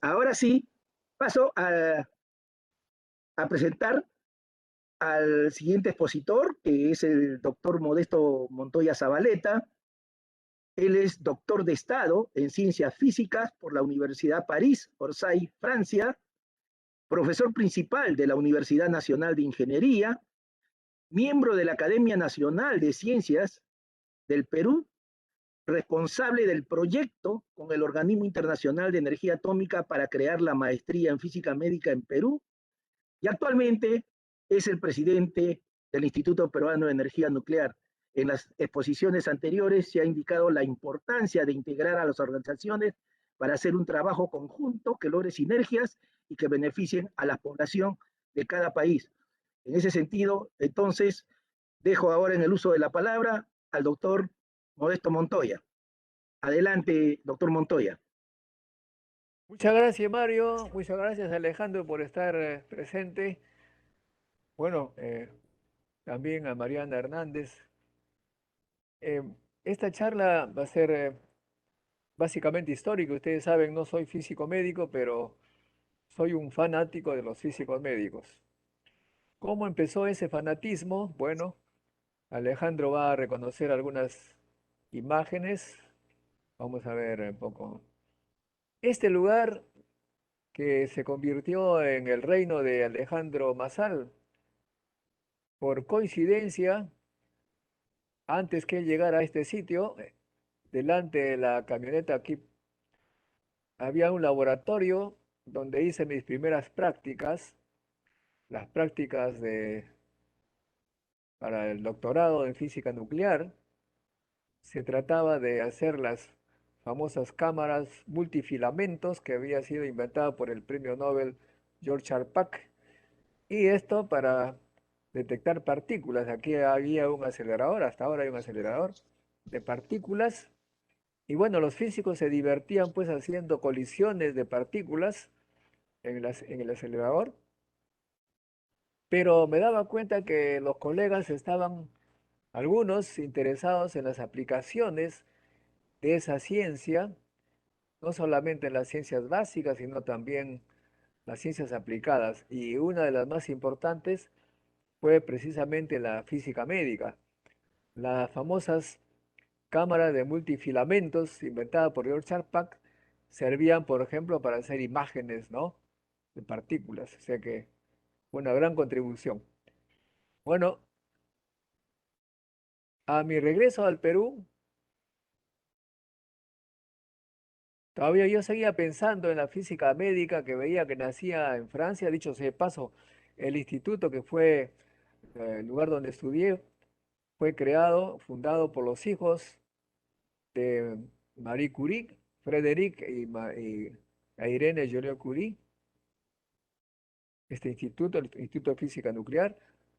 Ahora sí, paso a presentar al siguiente expositor, que es el doctor Modesto Montoya Zabaleta. Él es doctor de Estado en Ciencias Físicas por la Universidad París, Orsay, Francia, profesor principal de la Universidad Nacional de Ingeniería, miembro de la Academia Nacional de Ciencias del Perú, responsable del proyecto con el Organismo Internacional de Energía Atómica para crear la maestría en física médica en Perú, y actualmente es el presidente del Instituto Peruano de Energía Nuclear. En las exposiciones anteriores se ha indicado la importancia de integrar a las organizaciones para hacer un trabajo conjunto que logre sinergias y que beneficien a la población de cada país. En ese sentido, entonces, dejo ahora en el uso de la palabra al doctor Modesto Montoya. Adelante, doctor Montoya. Muchas gracias, Mario. Muchas gracias, Alejandro, por estar presente. Bueno, también a Mariana Hernández. Eh, esta charla va a ser básicamente histórica. Ustedes saben, no soy físico médico, pero soy un fanático de los físicos médicos. ¿Cómo empezó ese fanatismo? Bueno, Alejandro va a reconocer algunas imágenes. Vamos a ver un poco. Este lugar que se convirtió en el reino de Alejandro Masal, por coincidencia, antes que él llegara a este sitio, delante de la camioneta aquí había un laboratorio donde hice mis primeras prácticas, las prácticas para el doctorado en física nuclear. Se trataba de hacer las famosas cámaras multifilamentos que había sido inventada por el premio Nobel George Charpak. Y esto para detectar partículas. Aquí había un acelerador, hasta ahora hay un acelerador de partículas. Y bueno, los físicos se divertían pues haciendo colisiones de partículas en el acelerador, pero me daba cuenta que los colegas estaban, algunos, interesados en las aplicaciones de esa ciencia, no solamente en las ciencias básicas, sino también las ciencias aplicadas. Y una de las más importantes fue precisamente la física médica. Las famosas cámaras de multifilamentos inventadas por George Charpak servían, por ejemplo, para hacer imágenes, ¿no?, de partículas. O sea que fue una gran contribución. Bueno, a mi regreso al Perú, todavía yo seguía pensando en la física médica que veía que nacía en Francia. Dicho sea de paso, el instituto que fue el lugar donde estudié fue creado, fundado por los hijos de Marie Curie, Frédéric y Irene Joliot-Curie, este instituto, el Instituto de Física Nuclear.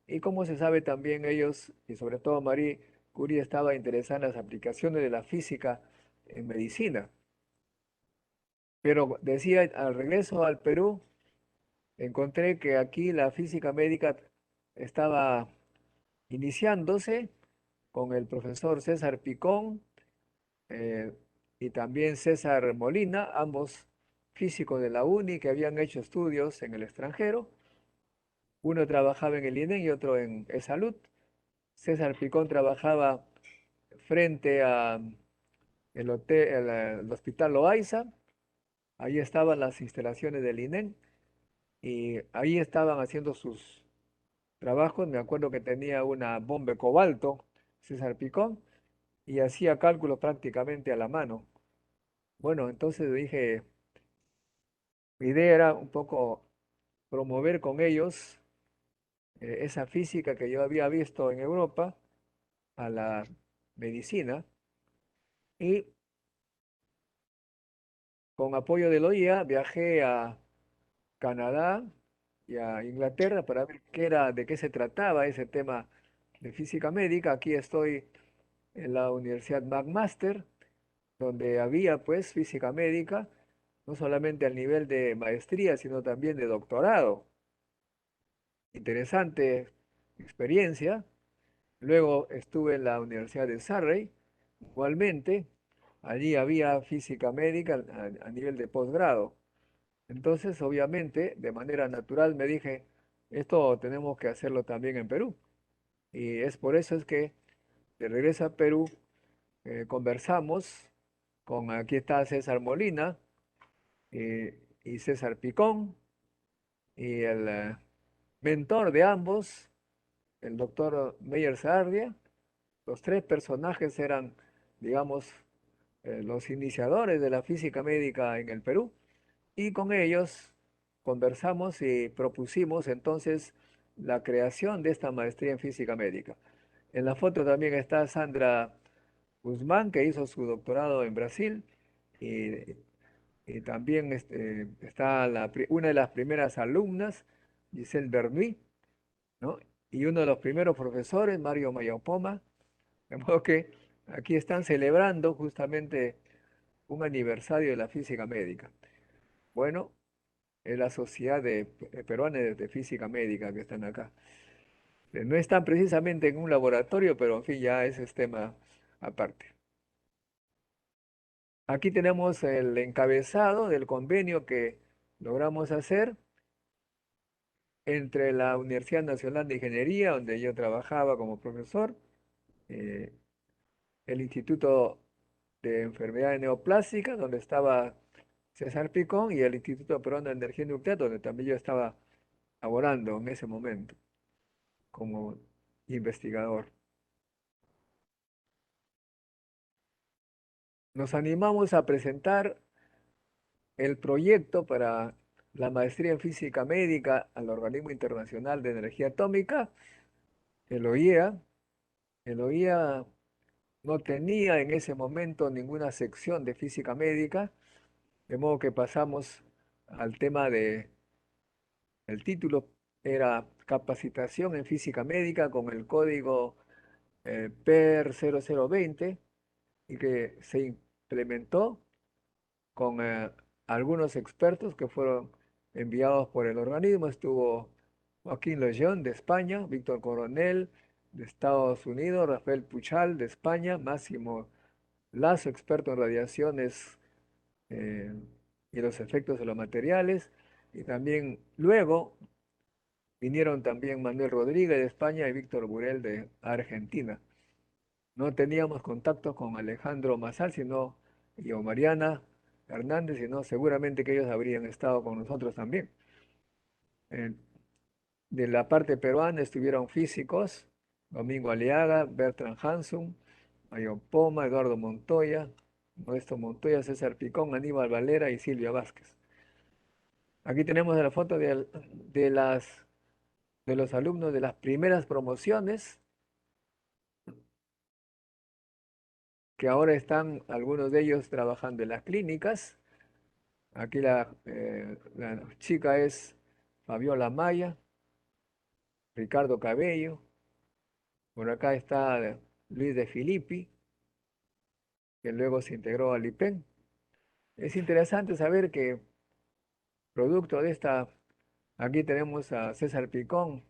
Y como se sabe también ellos, y sobre todo Marie Curie, estaba interesada en las aplicaciones de la física en medicina. Pero decía, al regreso al Perú, encontré que aquí la física médica estaba iniciándose con el profesor César Picón, eh, y también César Molina, ambos físicos de la UNI que habían hecho estudios en el extranjero. Uno trabajaba en el INEM y otro en Salud. César Picón trabajaba frente a el Hospital Loaiza. Ahí estaban las instalaciones del INEM y ahí estaban haciendo sus trabajos. Me acuerdo que tenía una bomba de cobalto, César Picón, y hacía cálculos prácticamente a la mano. Bueno, entonces dije, mi idea era un poco promover con ellos esa física que yo había visto en Europa a la medicina, y con apoyo del OIA viajé a Canadá y a Inglaterra para ver qué era, de qué se trataba ese tema de física médica. Aquí estoy en la Universidad McMaster, donde había pues física médica, no solamente al nivel de maestría, sino también de doctorado. Interesante experiencia. Luego estuve en la Universidad de Surrey, igualmente, allí había física médica a nivel de posgrado. Entonces, obviamente, de manera natural me dije, esto tenemos que hacerlo también en Perú. Y es por eso es que de regreso a Perú conversamos con, aquí está César Molina y César Picón, y el mentor de ambos, el doctor Meyer Sardia. Los tres personajes eran, digamos, los iniciadores de la física médica en el Perú, y con ellos conversamos y propusimos entonces la creación de esta maestría en física médica. En la foto también está Sandra Guzmán, que hizo su doctorado en Brasil, y, y también está una de las primeras alumnas, Giselle Bernuy, ¿no? Y uno de los primeros profesores, Mario Mayopoma, de modo que aquí están celebrando justamente un aniversario de la física médica. Bueno, es la Sociedad Peruana de Física Médica que están acá. No están precisamente en un laboratorio, pero en fin, ya ese es tema aparte. Aquí tenemos el encabezado del convenio que logramos hacer entre la Universidad Nacional de Ingeniería, donde yo trabajaba como profesor, eh, el Instituto de Enfermedades Neoplásicas, donde estaba César Picón, y el Instituto Peruano de Energía Nuclear, donde también yo estaba laborando en ese momento como investigador. Nos animamos a presentar el proyecto para la maestría en física médica al Organismo Internacional de Energía Atómica, el OIEA. El OIEA no tenía en ese momento ninguna sección de física médica, de modo que pasamos al tema de, el título era Capacitación en Física Médica con el código PER 0020, y que se implementó con algunos expertos que fueron enviados por el organismo. Estuvo Joaquín Lejeune de España, Víctor Coronel de Estados Unidos, Rafael Puchal de España, Máximo Lazo, experto en radiaciones eh, y los efectos de los materiales. Y también luego vinieron también Manuel Rodríguez de España y Víctor Burel de Argentina. No teníamos contacto con Alejandro Mazal, o Mariana Hernández, sino seguramente que ellos habrían estado con nosotros también. Eh, de la parte peruana estuvieron físicos, Domingo Aliaga, Bertrand Hansson, Mayo Poma, Eduardo Montoya, Modesto Montoya, César Picón, Aníbal Valera y Silvia Vázquez. Aquí tenemos la foto de los alumnos de las primeras promociones, que ahora están algunos de ellos trabajando en las clínicas. Aquí la chica es Fabiola Maya, Ricardo Cabello. Por acá está Luis de Filippi, que luego se integró al IPEN. Es interesante saber que, producto de esta, aquí tenemos a César Picón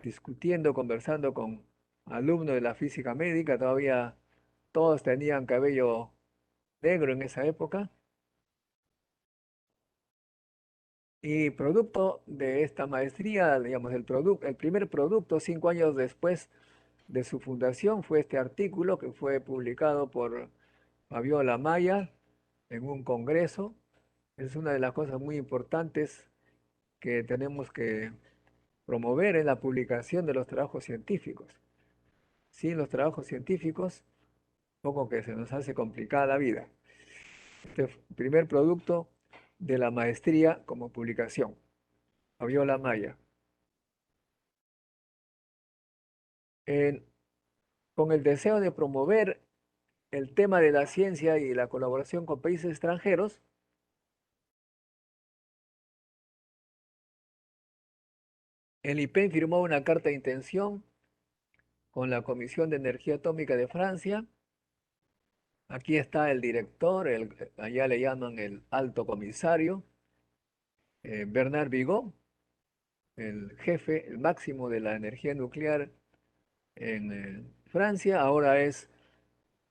discutiendo, conversando con alumnos de la física médica. Todavía todos tenían cabello negro en esa época. Y producto de esta maestría, digamos, el primer producto, 5 años después de su fundación, fue este artículo que fue publicado por Fabiola Maya en un congreso. Es una de las cosas muy importantes que tenemos que promover en la publicación de los trabajos científicos. Sin los trabajos científicos, poco que se nos hace complicada la vida. Este primer producto de la maestría como publicación, Fabiola Maya. En- con el deseo de promover el tema de la ciencia y la colaboración con países extranjeros, el IPEN firmó una carta de intención con la Comisión de Energía Atómica de Francia. Aquí está el director, allá le llaman el alto comisario, Bernard Bigot, el jefe, el máximo de la energía nuclear en Francia. Ahora es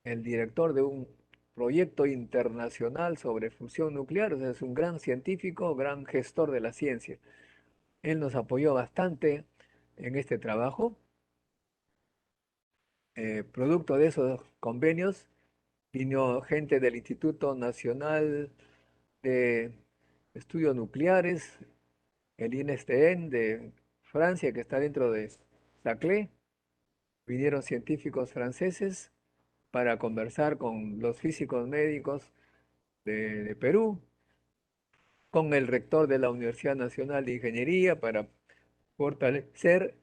el director de un proyecto internacional sobre fusión nuclear. O sea, es un gran científico, gran gestor de la ciencia. Él nos apoyó bastante en este trabajo. Producto de esos convenios, vino gente del Instituto Nacional de Estudios Nucleares, el INSTN de Francia, que está dentro de Saclay. Vinieron científicos franceses para conversar con los físicos médicos de Perú, con el rector de la Universidad Nacional de Ingeniería para fortalecer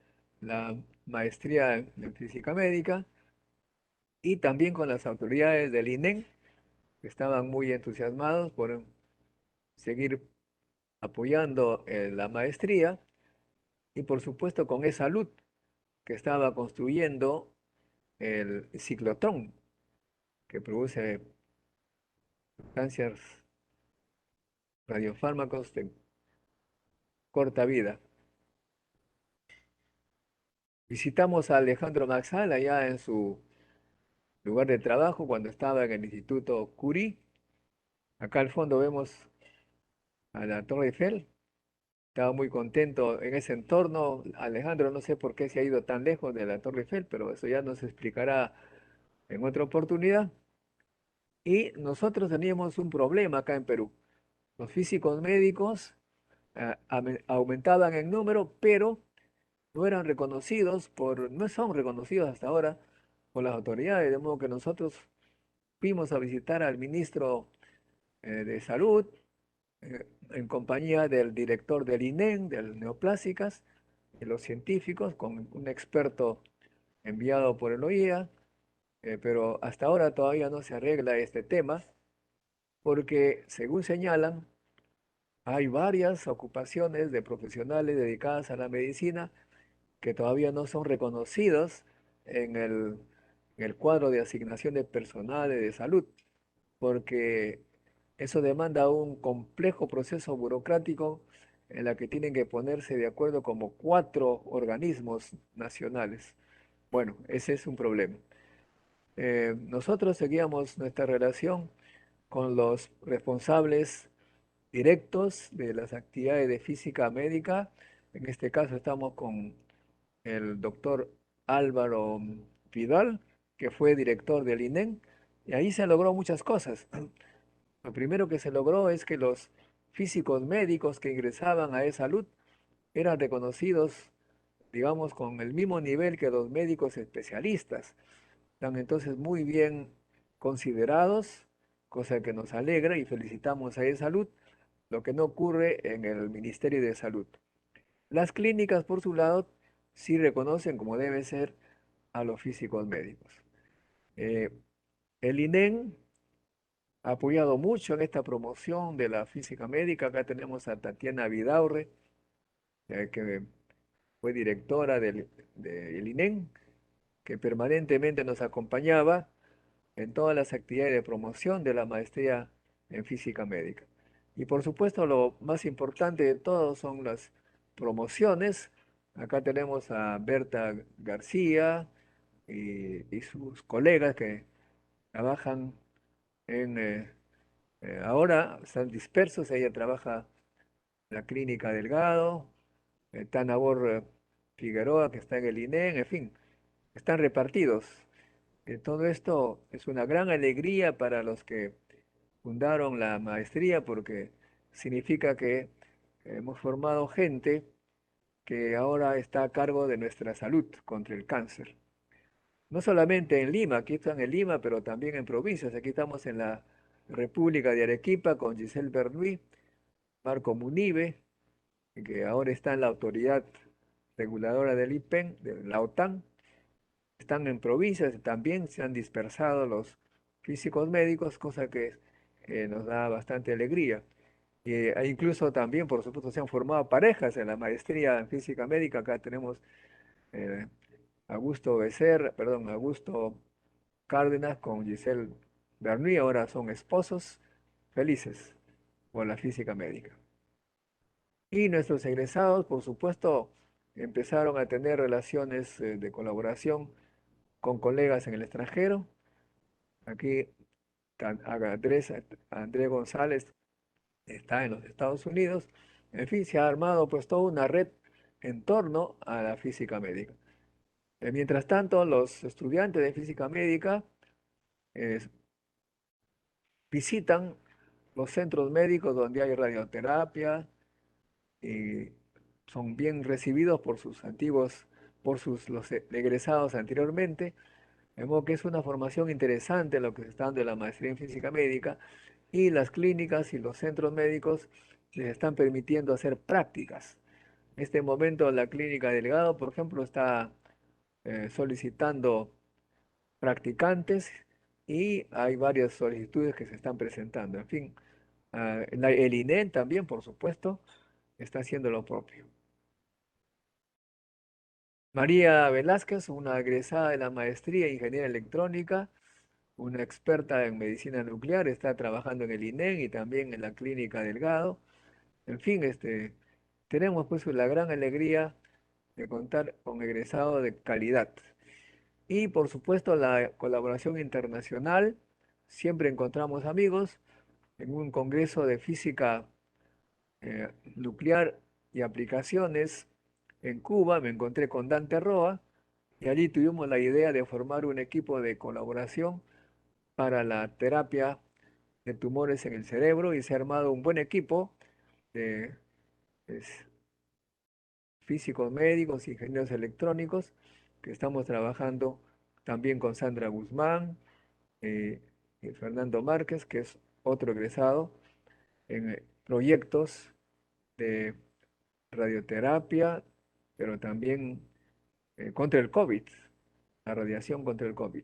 la maestría en física médica, y también con las autoridades del INEN, que estaban muy entusiasmados por seguir apoyando la maestría, y por supuesto con E-Salud, que estaba construyendo el ciclotrón, que produce sustancias, radiofármacos de corta vida. Visitamos a Alejandro Maxal allá en su lugar de trabajo cuando estaba en el Instituto Curie. Acá al fondo vemos a la Torre Eiffel. Estaba muy contento en ese entorno. Alejandro, no sé por qué se ha ido tan lejos de la Torre Eiffel, pero eso ya nos explicará en otra oportunidad. Y nosotros teníamos un problema acá en Perú. Los físicos médicos aumentaban en número, pero no eran reconocidos no son reconocidos hasta ahora por las autoridades, de modo que nosotros fuimos a visitar al ministro de Salud, en compañía del director del INEN, del Neoplásicas, de los científicos, con un experto enviado por el OIA, pero hasta ahora todavía no se arregla este tema, porque según señalan, hay varias ocupaciones de profesionales dedicadas a la medicina que todavía no son reconocidos en el cuadro de asignación de personal de salud, porque eso demanda un complejo proceso burocrático en la que tienen que ponerse de acuerdo como 4 organismos nacionales. Bueno, ese es un problema. Nosotros seguíamos nuestra relación con los responsables directos de las actividades de física médica. En este caso estamos con el doctor Álvaro Vidal, que fue director del INEN, y ahí se logró muchas cosas. Lo primero que se logró es que los físicos médicos que ingresaban a E-Salud eran reconocidos, digamos, con el mismo nivel que los médicos especialistas. Están entonces muy bien considerados, cosa que nos alegra y felicitamos a E-Salud, lo que no ocurre en el Ministerio de Salud. Las clínicas, por su lado, sí reconocen como debe ser a los físicos médicos. Eh, el INEN ha apoyado mucho en esta promoción de la física médica. Acá tenemos a Tatiana Vidaurre, que fue directora del INEN, que permanentemente nos acompañaba en todas las actividades de promoción de la maestría en física médica. Y por supuesto, lo más importante de todo son las promociones. Acá tenemos a Berta García y sus colegas que trabajan ahora están dispersos. Ella trabaja en la Clínica Delgado, Tanabor Figueroa, que está en el INEN, en fin, están repartidos. Todo esto es una gran alegría para los que fundaron la maestría, porque significa que hemos formado gente que ahora está a cargo de nuestra salud contra el cáncer. No solamente en Lima, aquí están en Lima, pero también en provincias. Aquí estamos en la República de Arequipa con Giselle Bernuy, Marco Munive, que ahora está en la autoridad reguladora del IPEN, de la OTAN. Están en provincias, también se han dispersado los físicos médicos, cosa que nos da bastante alegría. E incluso también, por supuesto, se han formado parejas en la maestría en física médica. Acá tenemos eh, Augusto Cárdenas con Giselle Bernuy, ahora son esposos felices por la física médica. Y nuestros egresados, por supuesto, empezaron a tener relaciones de colaboración con colegas en el extranjero. Aquí Andrés González está en los Estados Unidos. En fin, se ha armado pues toda una red en torno a la física médica. Mientras tanto, los estudiantes de física médica eh, visitan los centros médicos donde hay radioterapia y son bien recibidos por sus antiguos, los egresados anteriormente. De modo que es una formación interesante lo que se está dando en la maestría en física médica, y las clínicas y los centros médicos les están permitiendo hacer prácticas. En este momento la clínica Delgado, por ejemplo, está solicitando practicantes y hay varias solicitudes que se están presentando. En fin, el INEN también, por supuesto, está haciendo lo propio. María Velázquez, una egresada de la maestría en Ingeniería Electrónica, una experta en medicina nuclear, está trabajando en el INEN y también en la Clínica Delgado. En fin, tenemos pues la gran alegría de contar con egresados de calidad. Y por supuesto la colaboración internacional, siempre encontramos amigos. En un congreso de física nuclear y aplicaciones en Cuba me encontré con Dante Roa y allí tuvimos la idea de formar un equipo de colaboración para la terapia de tumores en el cerebro, y se ha armado un buen equipo de pues, físicos médicos, ingenieros electrónicos, que estamos trabajando también con Sandra Guzmán y Fernando Márquez, que es otro egresado, en proyectos de radioterapia, pero también contra el COVID, la radiación contra el COVID.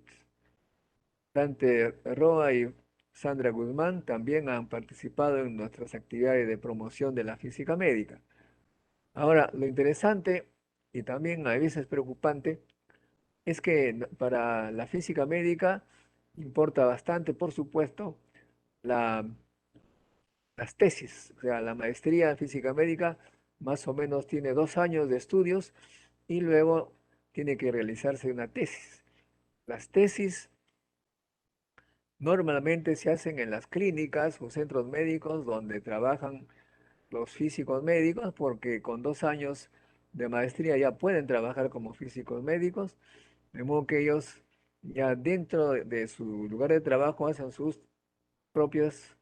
Dante Roa y Sandra Guzmán también han participado en nuestras actividades de promoción de la física médica. Ahora, lo interesante y también a veces preocupante es que para la física médica importa bastante, por supuesto, la, las tesis. O sea, la maestría en física médica más o menos tiene 2 años de estudios y luego tiene que realizarse una tesis. Las tesis normalmente se hacen en las clínicas o centros médicos donde trabajan los físicos médicos, porque con 2 años de maestría ya pueden trabajar como físicos médicos, de modo que ellos ya dentro de su lugar de trabajo hacen sus propios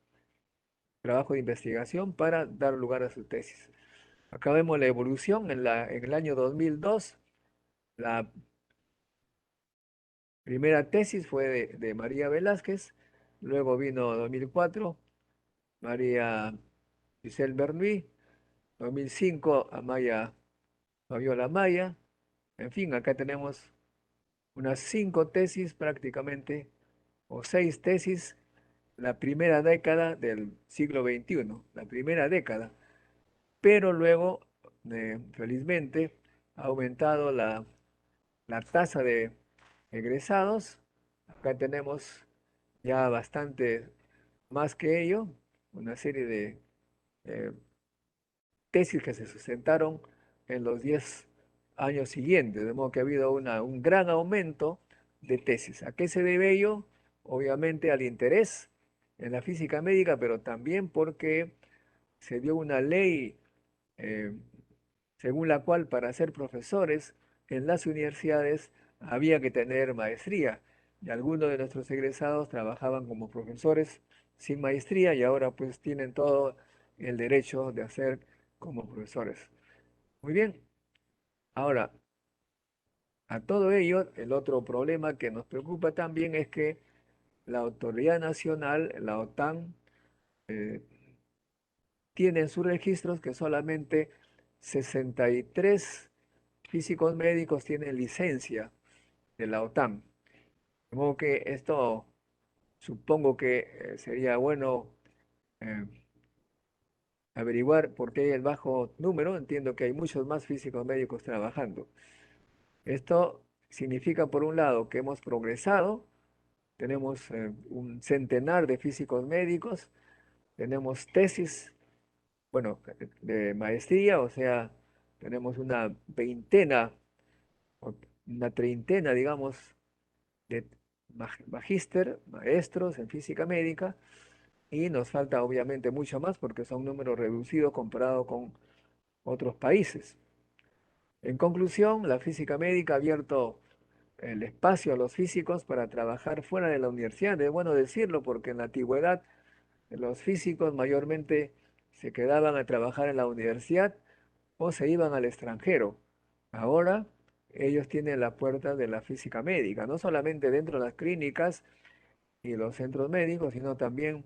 trabajos de investigación para dar lugar a su tesis. Acá vemos la evolución en el año 2002. La primera tesis fue de María Velázquez, luego vino 2004 María Giselle Bernuy, 2005 Amaya Fabiola Maya. En fin, acá tenemos unas 5 tesis prácticamente, o 6 tesis, la primera década del siglo XXI, la primera década. Pero luego, felizmente, ha aumentado la tasa de egresados. Acá tenemos ya bastante más que ello, una serie de eh, tesis que se sustentaron en los 10 años siguientes, de modo que ha habido un gran aumento de tesis. ¿A qué se debe ello? Obviamente al interés en la física médica, pero también porque se dio una ley eh, según la cual para ser profesores en las universidades había que tener maestría. Y algunos de nuestros egresados trabajaban como profesores sin maestría y ahora pues tienen todo el derecho de hacer como profesores. Muy bien. Ahora, a todo ello, el otro problema que nos preocupa también es que la autoridad nacional, la OTAN, eh, tiene en sus registros que solamente 63 físicos médicos tienen licencia de la OTAN. De modo que esto supongo que sería bueno eh, averiguar por qué hay el bajo número. Entiendo que hay muchos más físicos médicos trabajando. Esto significa, por un lado, que hemos progresado, tenemos un centenar de físicos médicos, tenemos tesis, bueno, de maestría, o sea, tenemos una treintena, digamos, de magíster, maestros en física médica, y nos falta obviamente mucho más porque son números reducidos comparado con otros países. En conclusión, la física médica ha abierto el espacio a los físicos para trabajar fuera de la universidad. Es bueno decirlo porque en la antigüedad los físicos mayormente se quedaban a trabajar en la universidad o se iban al extranjero. Ahora ellos tienen la puerta de la física médica, no solamente dentro de las clínicas y los centros médicos, sino también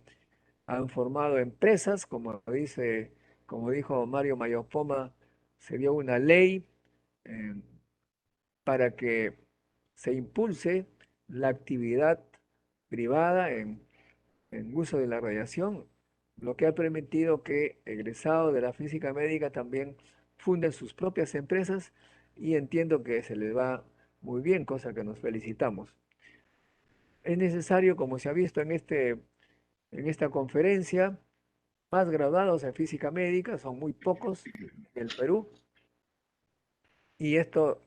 han formado empresas, como dijo Mario Mayopoma, se dio una ley eh, para que se impulse la actividad privada en uso de la radiación, lo que ha permitido que egresados de la física médica también funden sus propias empresas y entiendo que se les va muy bien, cosa que nos felicitamos. Es necesario, como se ha visto en esta conferencia, más graduados en física médica, son muy pocos en el Perú, y esto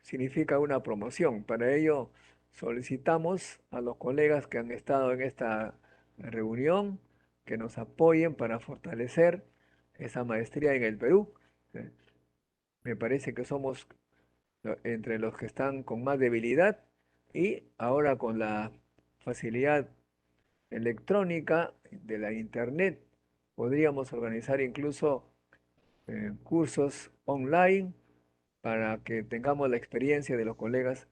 significa una promoción. Para ello solicitamos a los colegas que han estado en esta reunión que nos apoyen para fortalecer esa maestría en el Perú. Eh, Me parece que somos entre los que están con más debilidad, y ahora con la facilidad electrónica de la internet podríamos organizar incluso cursos online para que tengamos la experiencia de los colegas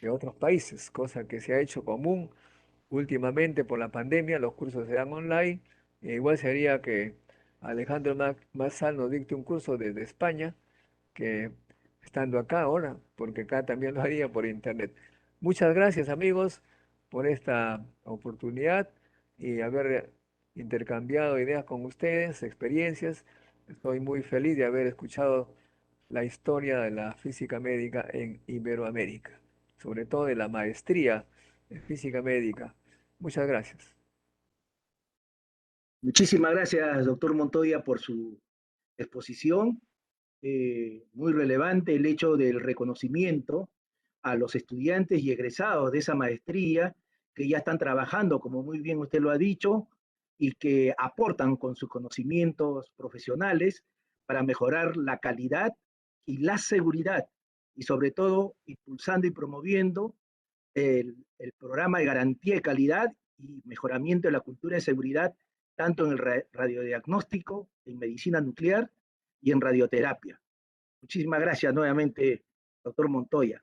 de otros países, cosa que se ha hecho común últimamente por la pandemia. Los cursos serán online. E igual sería que Alejandro Mazzal nos dicte un curso desde España, que estando acá ahora, porque acá también lo haría por internet. Muchas gracias, amigos, por esta oportunidad y haber intercambiado ideas con ustedes, experiencias. Estoy muy feliz de haber escuchado la historia de la física médica en Iberoamérica, sobre todo de la maestría en física médica. Muchas gracias. Muchísimas gracias, doctor Montoya, por su exposición. Muy relevante el hecho del reconocimiento a los estudiantes y egresados de esa maestría que ya están trabajando, como muy bien usted lo ha dicho, y que aportan con sus conocimientos profesionales para mejorar la calidad y la seguridad, y sobre todo impulsando y promoviendo el programa de garantía de calidad y mejoramiento de la cultura de seguridad, tanto en el radiodiagnóstico, en medicina nuclear y en radioterapia. Muchísimas gracias nuevamente, doctor Montoya.